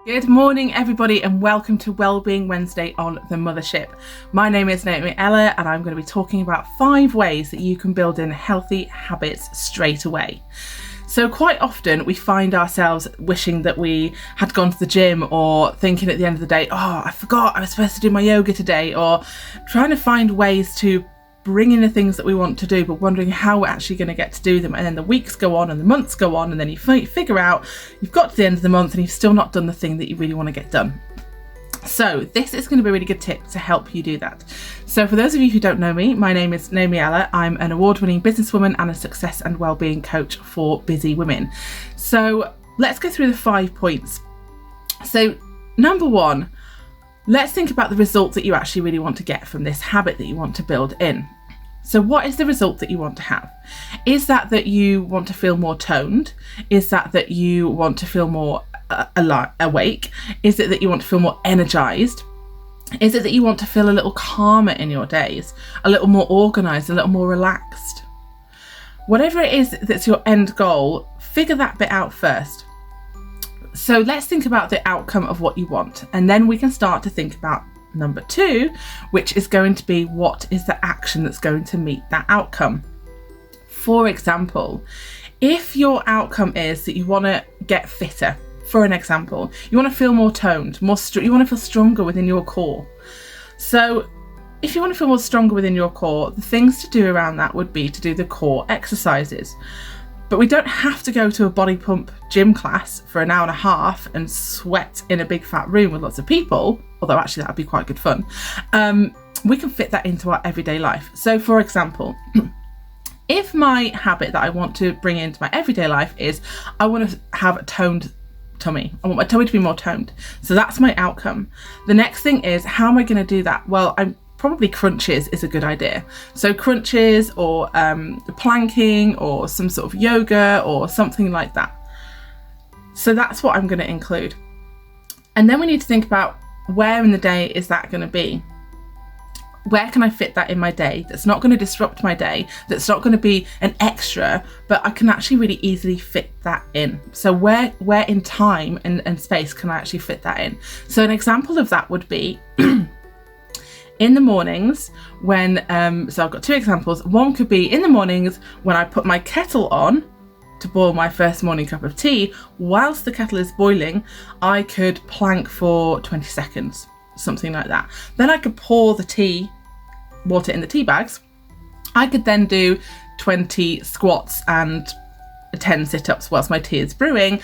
Good morning, everybody, and welcome to Wellbeing Wednesday on the Mothership. My name is Naomi Ella, and I'm going to be talking about 5 ways that you can build in healthy habits straight away. So quite often we find ourselves wishing that we had gone to the gym, or thinking at the end of the day, oh, I forgot I was supposed to do my yoga today, or trying to find ways to bring in the things that we want to do, but wondering how we're actually going to get to do them. And then the weeks go on and the months go on, and then you figure out you've got to the end of the month and you've still not done the thing that you really want to get done. So this is going to be a really good tip to help you do that. So for those of you who don't know me, my name is Naomi Ella. I'm an award-winning businesswoman and a success and wellbeing coach for busy women. So let's go through the 5 points. So number 1, let's think about the result that you actually really want to get from this habit that you want to build in. So what is the result that you want to have? Is that you want to feel more toned? Is that you want to feel more awake? Is it that you want to feel more energized? Is it that you want to feel a little calmer in your days, a little more organized, a little more relaxed? Whatever it is that's your end goal, figure that bit out first. So let's think about the outcome of what you want, and then we can start to think about number 2, which is going to be, what is the action that's going to meet that outcome? For example, if your outcome is that you want to get fitter, for an example, you want to feel more toned, you want to feel stronger within your core. So if you want to feel more stronger within your core, the things to do around that would be to do the core exercises. But we don't have to go to a body pump gym class for an hour and a half and sweat in a big fat room with lots of people, although actually that would be quite good fun. We can fit that into our everyday life. So for example, if my habit that I want to bring into my everyday life is I want to have a toned tummy. I want my tummy to be more toned. So that's my outcome. The next thing is, how am I going to do that? Well, probably crunches is a good idea. So crunches, or planking, or some sort of yoga, or something like that. So that's what I'm going to include. And then we need to think about, where in the day is that going to be? Where can I fit that in my day that's not going to disrupt my day, that's not going to be an extra, but I can actually really easily fit that in? So where in time and space can I actually fit that in? So an example of that would be in the mornings when, so I've got 2 examples. One could be in the mornings when I put my kettle on to boil my first morning cup of tea. Whilst the kettle is boiling, I could plank for 20 seconds, something like that. Then I could pour the tea, water in the tea bags. I could then do 20 squats and 10 sit-ups whilst my tea is brewing.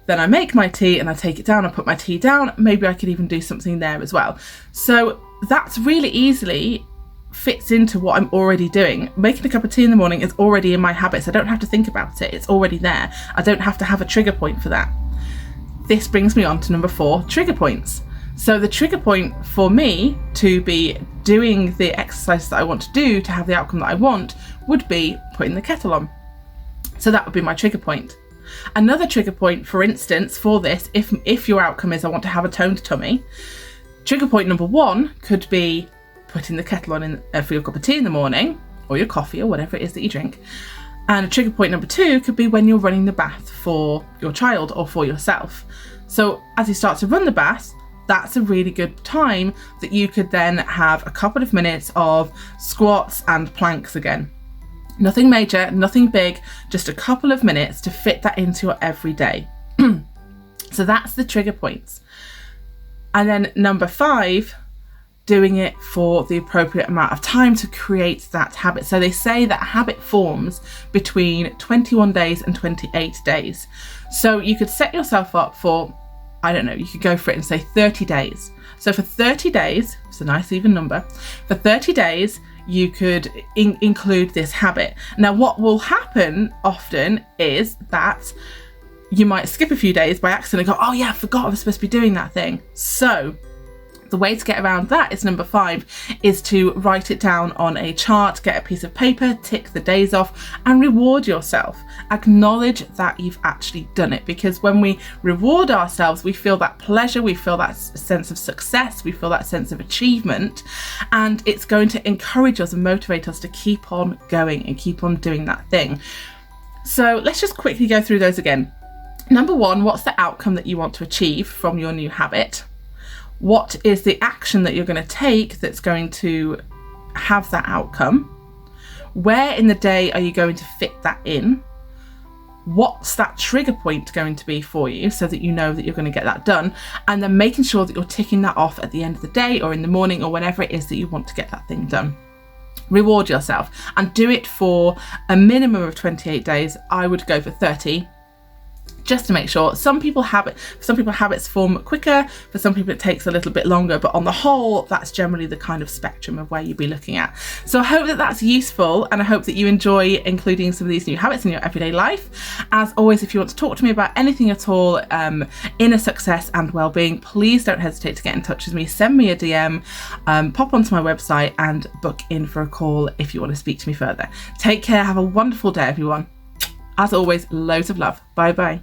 Then I make my tea and I take it down, I put my tea down. Maybe I could even do something there as well. So that's really easily fits into what I'm already doing. Making a cup of tea in the morning is already in my habits. I don't have to think about it. It's already there. I don't have to have a trigger point for that. This brings me on to number 4, trigger points. So the trigger point for me to be doing the exercises that I want to do to have the outcome that I want would be putting the kettle on. So that would be my trigger point. Another trigger point, for instance, for this, if your outcome is I want to have a toned tummy, trigger point number 1 could be putting the kettle on for your cup of tea in the morning, or your coffee, or whatever it is that you drink. And a trigger point number 2 could be when you're running the bath for your child or for yourself. So as you start to run the bath, that's a really good time that you could then have a couple of minutes of squats and planks again. Nothing major, nothing big, just a couple of minutes to fit that into your everyday. So that's the trigger points. And then number 5, doing it for the appropriate amount of time to create that habit. So they say that habit forms between 21 days and 28 days. So you could set yourself up for, I don't know, you could go for it and say 30 days. So for 30 days, it's a nice even number, for 30 days, you could include this habit. Now, what will happen often is that you might skip a few days by accident and go, oh yeah, I forgot I was supposed to be doing that thing. So the way to get around that is number 5, is to write it down on a chart, get a piece of paper, tick the days off and reward yourself. Acknowledge that you've actually done it, because when we reward ourselves, we feel that pleasure, we feel that sense of success, we feel that sense of achievement, and it's going to encourage us and motivate us to keep on going and keep on doing that thing. So let's just quickly go through those again. Number one, what's the outcome that you want to achieve from your new habit? What is the action that you're going to take that's going to have that outcome? Where in the day are you going to fit that in? What's that trigger point going to be for you so that you know that you're going to get that done? And then making sure that you're ticking that off at the end of the day or in the morning or whenever it is that you want to get that thing done. Reward yourself and do it for a minimum of 28 days. I would go for 30. Just to make sure. Some people habits form quicker, for some people it takes a little bit longer, but on the whole, that's generally the kind of spectrum of where you'd be looking at. So I hope that that's useful, and I hope that you enjoy including some of these new habits in your everyday life. As always, if you want to talk to me about anything at all, inner success and well-being, please don't hesitate to get in touch with me. Send me a DM, pop onto my website and book in for a call if you want to speak to me further. Take care. Have a wonderful day, everyone. As always, loads of love. Bye bye.